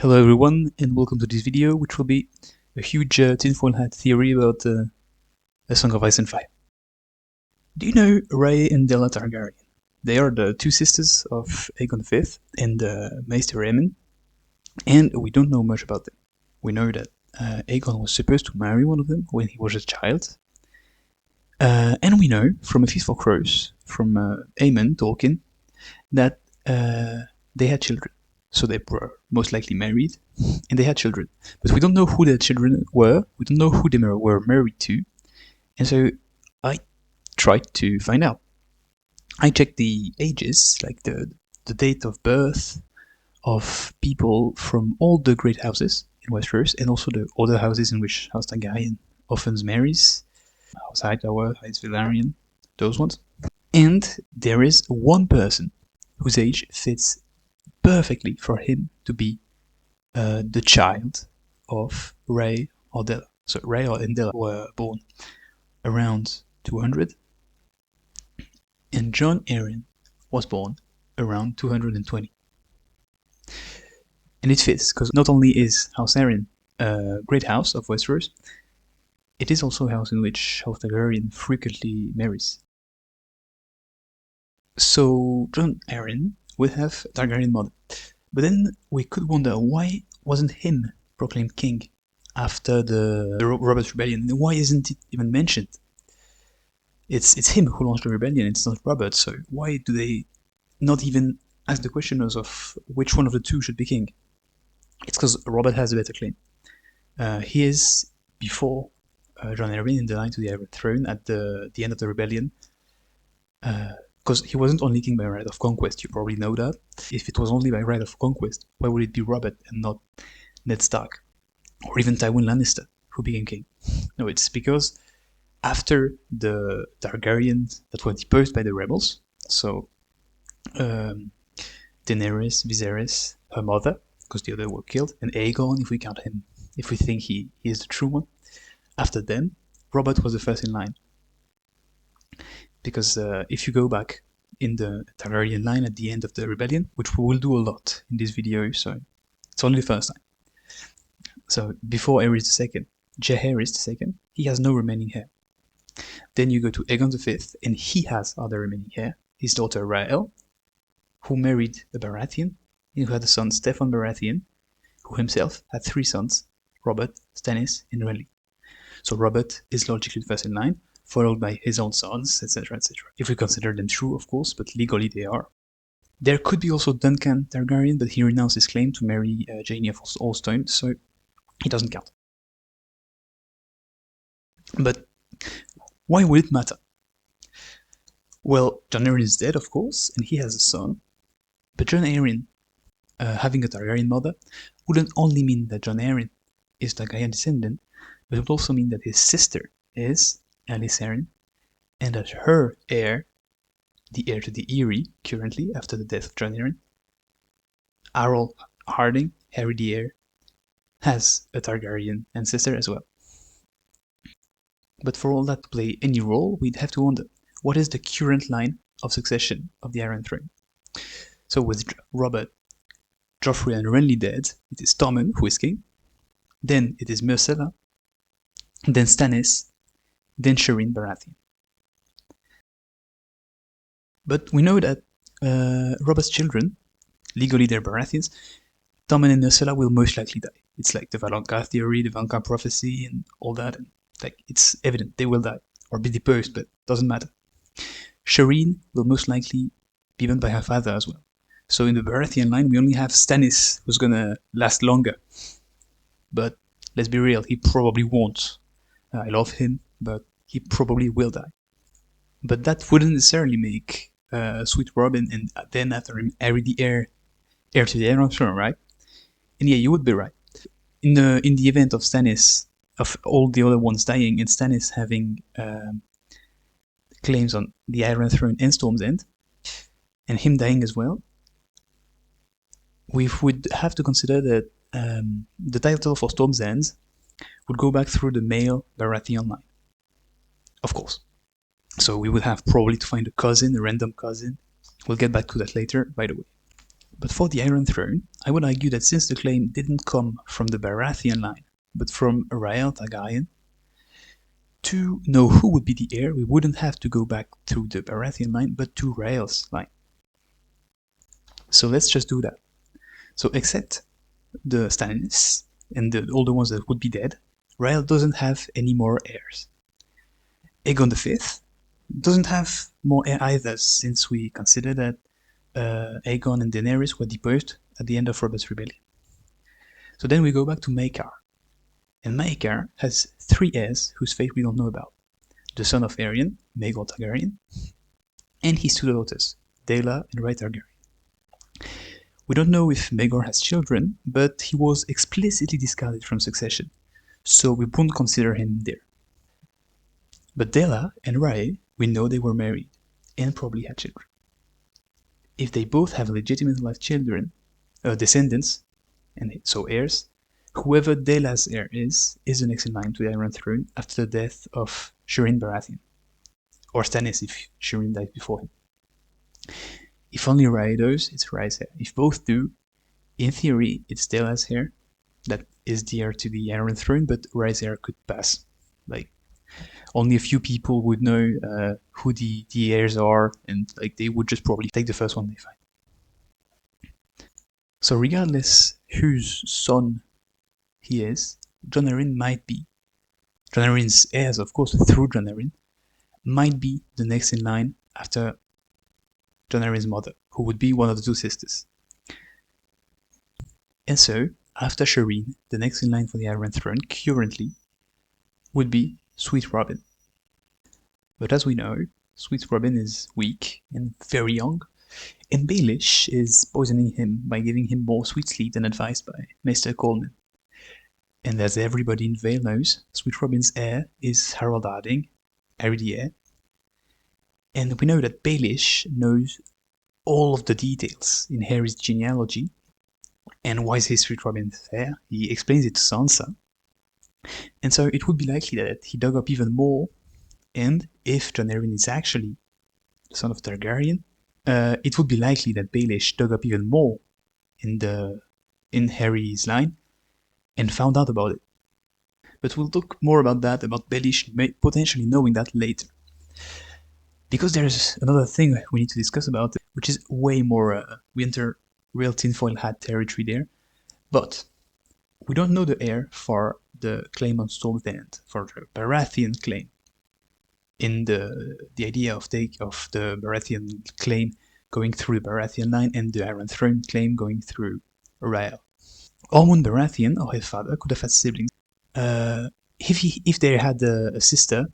Hello everyone, and welcome to this video, which will be a huge tinfoil hat theory about A Song of Ice and Fire. Do you know Rhae and Daella Targaryen? They are the two sisters of Aegon V and Maester Aemon, and we don't know much about them. We know that Aegon was supposed to marry one of them when he was a child, and we know from A Feast for Crows, from Aemon Tolkien, that they had children. So they were most likely married, and they had children. But we don't know who their children were, we don't know who they were married to, and so I tried to find out. I checked the ages, like the date of birth of people from all the great houses in Westeros, and also the other houses in which House Targaryen often marries, House Hightower, House Velaryon, those ones. And there is one person whose age fits perfectly for him to be the child of Rhae or Daella. So Rhae and Daella were born around 200, and Jon Arryn was born around 220. And it fits, because not only is House Arryn a great house of Westeros, it is also a house in which House Targaryen frequently marries. So Jon Arryn would have a Targaryen mother. But then we could wonder, why wasn't him proclaimed king after the Robert Rebellion? Why isn't it even mentioned? It's him who launched the rebellion, it's not Robert, so why do they not even ask the questioners of which one of the two should be king? It's because Robert has a better claim. He is before Jon Arryn in the line to the Iron Throne at the end of the rebellion. Because he wasn't only king by right of conquest, you probably know that. If it was only by right of conquest, why would it be Robert and not Ned Stark? Or even Tywin Lannister, who became king? No, it's because after the Targaryens that were deposed by the rebels, so Daenerys, Viserys, her mother, because the other were killed, and Aegon, if we count him, if we think he is the true one, after them, Robert was the first in line. Because if you go back in the Targaryen line at the end of the rebellion, which we will do a lot in this video, so it's only the first time. So before Aerys II, Jaehaerys II, he has no remaining heir. Then you go to Aegon V, and he has other remaining heir, his daughter Rhae, who married a Baratheon, and who had a son Steffon Baratheon, who himself had three sons, Robert, Stannis, and Renly. So Robert is logically the first in line, followed by his own sons, etc., etc. If we consider them true, of course, but legally they are. There could be also Duncan Targaryen, but he renounced his claim to marry Jaime of Allstone, so he doesn't count. But why would it matter? Well, Jon Arryn is dead, of course, and he has a son, but Jon Arryn, having a Targaryen mother, wouldn't only mean that Jon Arryn is Targaryen descendant, but it would also mean that his sister is Aelys Arryn, and that her heir, the heir to the Eyrie, currently, after the death of Jon Arryn, Arryn Hardyng, Harry the Heir, has a Targaryen ancestor as well. But for all that to play any role, we'd have to wonder, what is the current line of succession of the Iron Throne? So with Robert, Joffrey and Renly dead, it is Tommen who is king, then it is Myrcella, then Stannis, then Shireen Baratheon. But we know that Robert's children, legally they're Baratheons, Tommen and Myrcella will most likely die. It's like the Valonqar theory, the Valonqar prophecy, and all that. And like it's evident they will die or be deposed, but doesn't matter. Shireen will most likely be burned by her father as well. So in the Baratheon line, we only have Stannis, who's gonna last longer. But let's be real, he probably won't. I love him, but he probably will die. But that wouldn't necessarily make Sweet Robin and then after him Harry the heir to the Iron Throne, right? And yeah, you would be right. In the event of Stannis, of all the other ones dying, and Stannis having claims on the Iron Throne and Storm's End, and him dying as well, we would have to consider that the title for Storm's End would go back through the male Baratheon line, of course. So we would have probably to find a cousin, a random cousin. We'll get back to that later, by the way. But for the Iron Throne, I would argue that since the claim didn't come from the Baratheon line, but from Riotarttherite, to know who would be the heir, we wouldn't have to go back through the Baratheon line, but to Rhae's line. So let's just do that. So except the Stannis and the older ones that would be dead, Rhae doesn't have any more heirs. Aegon V doesn't have more heir either, since we consider that Aegon and Daenerys were deposed at the end of Robert's Rebellion. So then we go back to Maekar. And Maekar has 3 heirs whose fate we don't know about. The son of Arryn, Maegor Targaryen, and his 2 daughters, Daella and Rhae Targaryen. We don't know if Maegor has children, but he was explicitly discarded from succession, so we won't consider him there. But Daella and Rhae, we know they were married, and probably had children. If they both have legitimate live children, descendants, and so heirs, whoever Daella's heir is the next in line to the Iron Throne after the death of Shireen Baratheon, or Stannis if Shireen died before him. If only Rhae does, it's Rhae's heir. If both do, in theory, it's Daella's heir that is the heir to the Iron Throne, but Rhae's heir could pass. Like, only a few people would know who the heirs are, and like they would just probably take the first one they find. So regardless whose son he is, Jon Arryn might be. Jon Arryn's heirs, of course, through Jon Arryn, might be the next in line after Jon Arryn's mother, who would be one of the 2 sisters. And so, after Shireen, the next in line for the Iron Throne currently would be Sweet Robin. But as we know, Sweet Robin is weak and very young, and Baelish is poisoning him by giving him more sweet sleep than advised by Maester Coleman. And as everybody in Vale knows, Sweet Robin's heir is Harold Hardyng, Harry the heir. And we know that Baelish knows all of the details in Harry's genealogy, and why is Sweet Robin heir? He explains it to Sansa. And so it would be likely that he dug up even more, and if Jon Arryn is actually the son of Targaryen, it would be likely that Baelish dug up even more in Harry's line and found out about it. But we'll talk more about that, about Baelish potentially knowing that later. Because there's another thing we need to discuss about, which is way more, we enter real tinfoil hat territory there, but we don't know the heir for the claim on Stormlands, for the Baratheon claim. In the idea of the Baratheon claim going through the Baratheon line and the Iron Throne claim going through Rhae. Ormond Baratheon, or his father, could have had siblings. If they had a sister,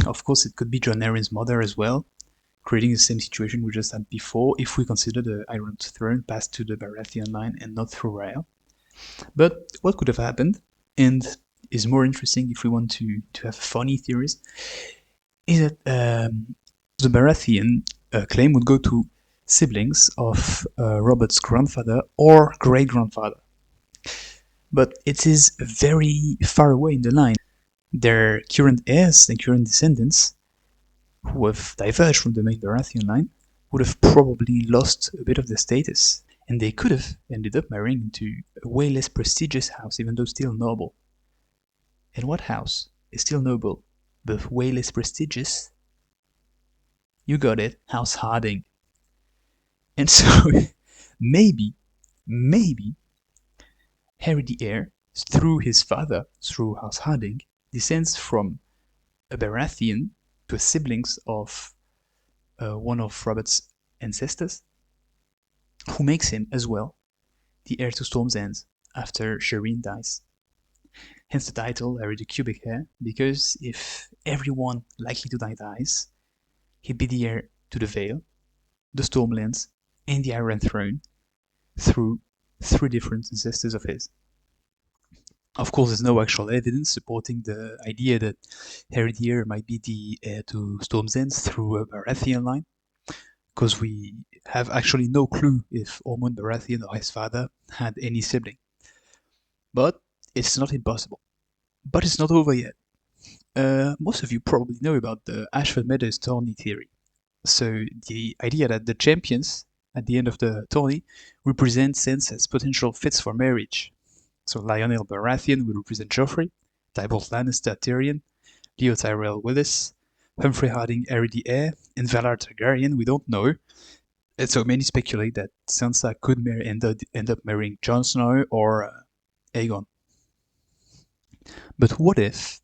of course it could be Jon Arryn's mother as well, creating the same situation we just had before if we consider the Iron Throne passed to the Baratheon line and not through Rhae. But what could have happened, and is more interesting if we want to have funny theories, is that the Baratheon claim would go to siblings of Robert's grandfather or great-grandfather. But it is very far away in the line. Their current heirs and current descendants, who have diverged from the main Baratheon line, would have probably lost a bit of their status, and they could have ended up marrying into a way less prestigious house, even though still noble. And what house is still noble, but way less prestigious? You got it, House Hardyng. And so, maybe, Harry the heir, through his father, through House Hardyng, descends from a Baratheon to a siblings of one of Robert's ancestors, who makes him, as well, the heir to Storm's End after Shireen dies. Hence the title, Harry the Cubic Heir, because if everyone likely to die dies, he'd be the heir to the Vale, the Stormlands, and the Iron Throne through 3 different ancestors of his. Of course, there's no actual evidence supporting the idea that Harry the Heir might be the heir to Storm's End through a Baratheon line, because we have actually no clue if Ormond Baratheon or his father had any sibling. But it's not impossible. But it's not over yet. Most of you probably know about the Ashford Meadows Tourney theory. So the idea that the champions at the end of the tourney represent Sansa's potential fits for marriage. So Lionel Baratheon will represent Joffrey, Tybolt Lannister Tyrion, Leo Tyrell Willis, Humphrey Hardyng Heir, and Valar Targaryen we don't know. And so many speculate that Sansa could end up marrying Jon Snow or Aegon. But what if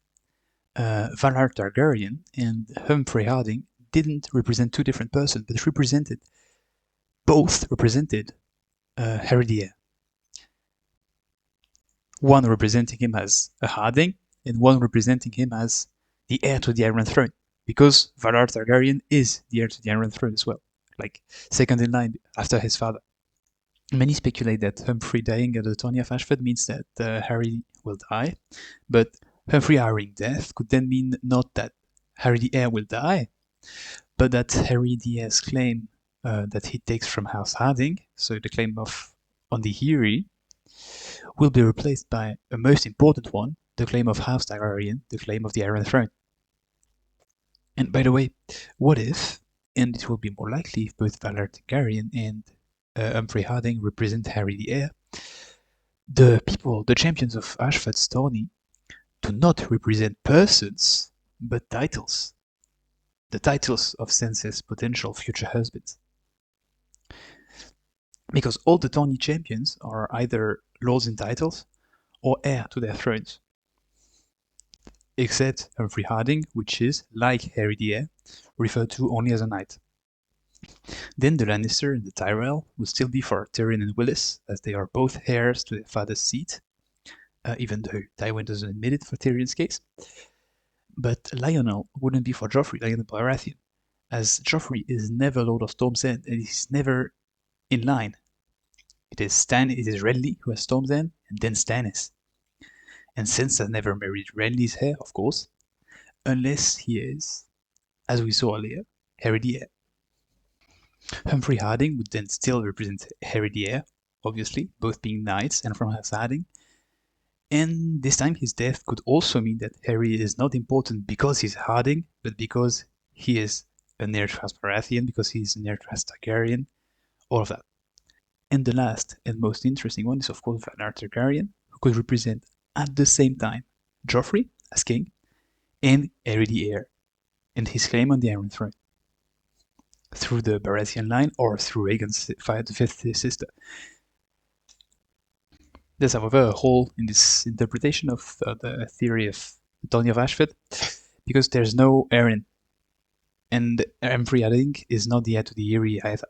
Valar Targaryen and Humphrey Hardyng didn't represent two different persons, but both represented Heir², one representing him as a Hardyng and one representing him as the heir to the Iron Throne, because Valar Targaryen is the heir to the Iron Throne as well, like second in line after his father. Many speculate that Humphrey dying at the Tourney of Ashford means that Harry will die, but Humphrey Hardyng death could then mean not that Harry the heir will die, but that Harry the heir's claim that he takes from House Hardyng, so the claim on the Heir², will be replaced by a most important one, the claim of House Targaryen, the claim of the Iron Throne. And by the way, what if, and it will be more likely if both Valar Targaryen and Humphrey Hardyng represent Harry the heir, the champions of Ashford's tourney, do not represent persons, but titles. The titles of Sansa's potential future husbands. Because all the tourney champions are either lords in titles or heir to their thrones. Except Humphrey Hardyng, which is, like Harry the heir, referred to only as a knight. Then the Lannister and the Tyrell would still be for Tyrion and Willis, as they are both heirs to their father's seat, even though Tywin doesn't admit it for Tyrion's case. But Lionel wouldn't be for Joffrey, Lionel Baratheon, as Joffrey is never Lord of Storm's End, and he's never in line. It is Renly who has Storm's End, and then Stannis. And Sansa never married Renly's heir, of course, unless he is, as we saw earlier, Harry the heir. Humphrey Hardyng would then still represent Harry the heir, obviously, both being knights and from House Hardyng. And this time his death could also mean that Harry is not important because he's Hardyng, but because he is an heir to House Baratheon, because he's an heir to House Targaryen, all of that. And the last and most interesting one is of course Valar Targaryen, who could represent at the same time Joffrey as king and Harry the heir, and his claim on the Iron Throne, through the Baratheon line or through Aegon's fifth sister. There's, however, a hole in this interpretation of the theory of the Tourney of Ashford, because there's no Arryn, and Humphrey Hardyng is not the heir to the Heir either.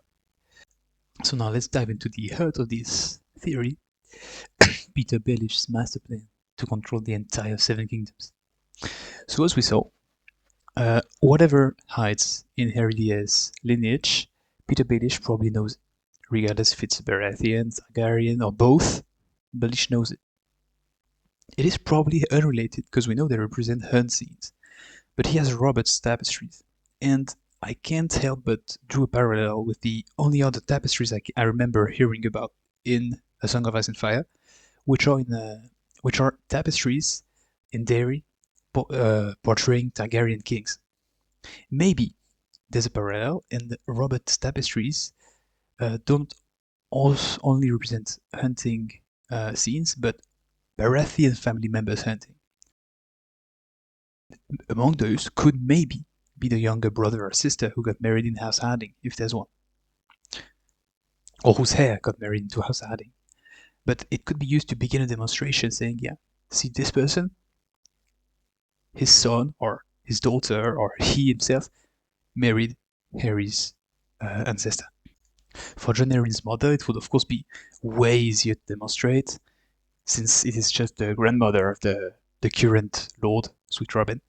So now let's dive into the heart of this theory, Peter Baelish's master plan to control the entire Seven Kingdoms. So as we saw, whatever hides in Harry the Heir's lineage, Peter Baelish probably knows it. Regardless if it's Baratheon, Targaryen, or both, Baelish knows it. It is probably unrelated because we know they represent hunt scenes, but he has Robert's tapestries, and I can't help but draw a parallel with the only other tapestries I remember hearing about in A Song of Ice and Fire, which are tapestries in Derry portraying Targaryen kings. Maybe there's a parallel, and Robert's tapestries don't only represent hunting scenes, but Baratheon family members hunting. Among those could maybe be the younger brother or sister who got married in House Hardyng, if there's one, or whose heir got married into House Hardyng. But it could be used to begin a demonstration saying, yeah, see this person, his son or his daughter or he himself married Harry's ancestor. For Jon Arryn's mother, it would of course be way easier to demonstrate, since it is just the grandmother of the current Lord, Sweet Robin.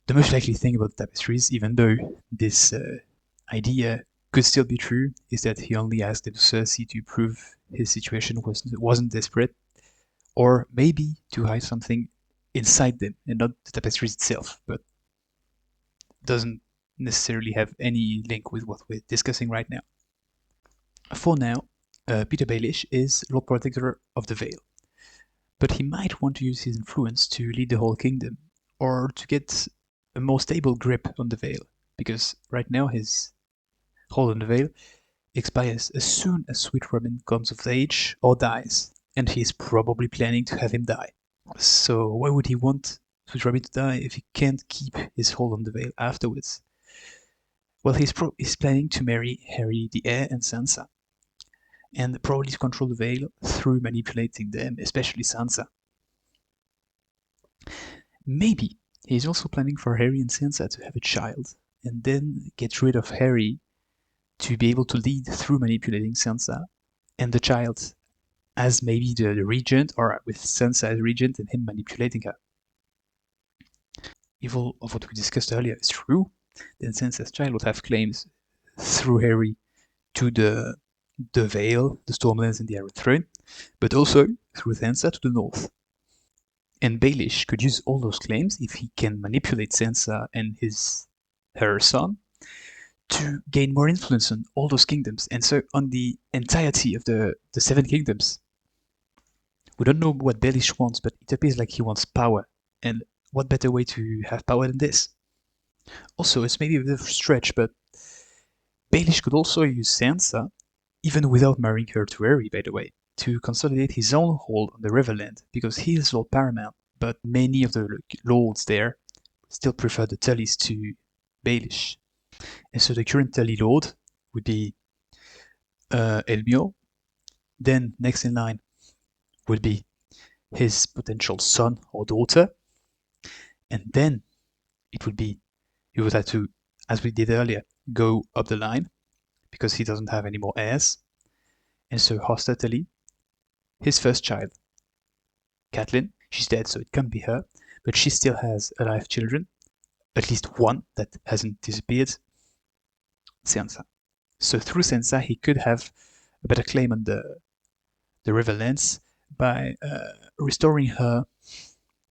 The most likely thing about tapestries, even though this idea could still be true, is that he only asked Cersei to prove his situation wasn't desperate, or maybe to hide something inside them and not the tapestries itself, but doesn't necessarily have any link with what we're discussing right now. For now, Peter Baelish is Lord Protector of the Vale, but he might want to use his influence to lead the whole kingdom, or to get a more stable grip on the Vale, because right now his hold on the Vale expires as soon as Sweet Robin comes of age or dies, and he is probably planning to have him die. So why would he want Sweet Robin to die if he can't keep his hold on the Vale afterwards? Well, he's planning to marry Harry the Heir and Sansa, and probably to control the Vale through manipulating them, especially Sansa. Maybe he's also planning for Harry and Sansa to have a child, and then get rid of Harry to be able to lead through manipulating Sansa, and the child as maybe the regent, or with Sansa as regent and him manipulating her. If all of what we discussed earlier is true, then Sansa's child would have claims through Harry to the Vale, the Stormlands, and the Iron Throne, but also through Sansa to the north. And Baelish could use all those claims if he can manipulate Sansa and her son to gain more influence on all those kingdoms, and so on the entirety of the Seven Kingdoms. We don't know what Baelish wants, but it appears like he wants power, and what better way to have power than this? Also, it's maybe a bit of a stretch, but Baelish could also use Sansa, even without marrying her to Harry, by the way, to consolidate his own hold on the Riverland, because he is Lord Paramount, but many of the lords there still prefer the Tullys to Baelish. And so the current Tully Lord would be Elmure. Then next in line would be his potential son or daughter. And then it would be, you would have to, as we did earlier, go up the line because he doesn't have any more heirs. And so Hoster Tully, his first child, Catelyn, she's dead, so it can't be her, but she still has alive children, at least one that hasn't disappeared, Sansa. So through Sansa, he could have a better claim on the Riverlands by restoring her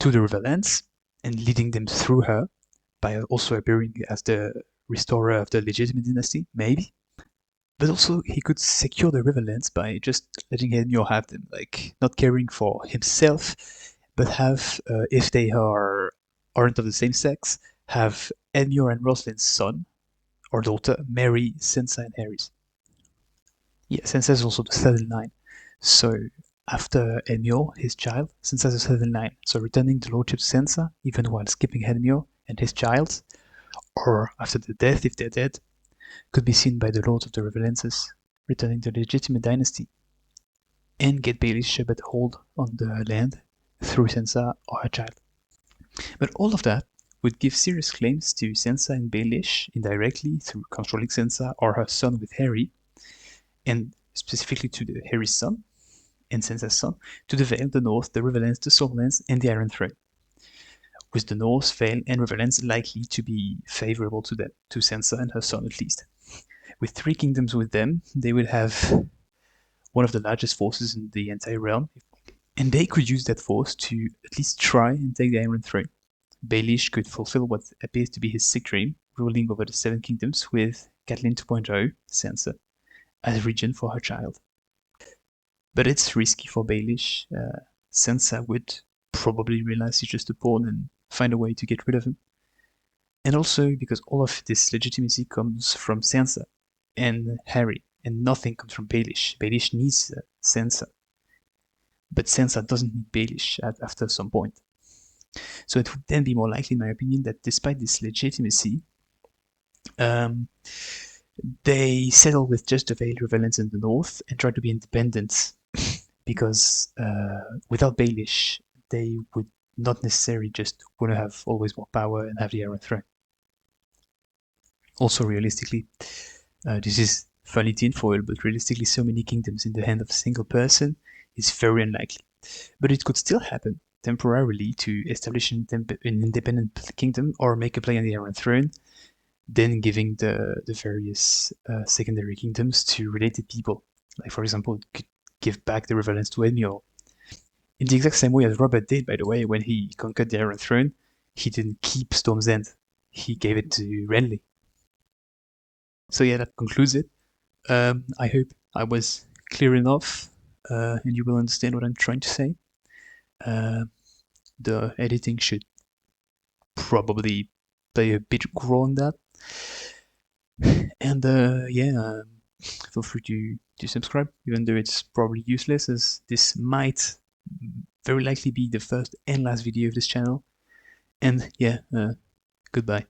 to the Riverlands and leading them through her, by also appearing as the restorer of the legitimate dynasty, maybe. But also he could secure the Riverlands by just letting Edmure have them, like not caring for himself, but have, if they aren't of the same sex, have Edmure and Roslyn's son or daughter marry Sansa and Harry's. Yeah, Sansa is also the third in line. So after Edmure, his child, Sansa is the third in line. So returning the lordship to Sansa, even while skipping Edmure and his child, or after the death, if they're dead, could be seen by the lords of the Riverlands, returning the legitimate dynasty, and get Baelish a better hold on the land through Sansa or her child. But all of that would give serious claims to Sansa and Baelish indirectly through controlling Sansa or her son with Harry, and specifically to the Harry's son and Sansa's son, to the Vale, the North, the Riverlands, the Stormlands, and the Iron Throne, with the North, Vale, and Riverlands likely to be favorable to them, to Sansa and her son at least. With 3 kingdoms with them, they would have one of the largest forces in the entire realm, and they could use that force to at least try and take the Iron Throne. Baelish could fulfill what appears to be his sick dream, ruling over the 7 kingdoms with Catelyn 2.0, Sansa, as regent for her child. But it's risky for Baelish. Sansa would probably realize he's just a pawn and find a way to get rid of him. And also because all of this legitimacy comes from Sansa and Harry, and nothing comes from Baelish. Baelish needs Sansa, but Sansa doesn't need Baelish after some point. So it would then be more likely, in my opinion, that despite this legitimacy, they settle with just the Vale, Riverlands in the north and try to be independent because without Baelish, they would not necessarily just want to have always more power and have the Iron Throne. Also, realistically, this is funny tinfoil, but realistically, so many kingdoms in the hand of a single person is very unlikely. But it could still happen temporarily to establish an independent kingdom or make a play on the Iron Throne, then giving the various secondary kingdoms to related people. Like, for example, it could give back the Riverlands to Edmure. In the exact same way as Robert did, by the way, when he conquered the Iron Throne, he didn't keep Storm's End. He gave it to Renly. So yeah, that concludes it. I hope I was clear enough and you will understand what I'm trying to say. The editing should probably play a big role in that. And yeah, feel free to subscribe, even though it's probably useless, as this might very likely be the first and last video of this channel. And yeah, goodbye.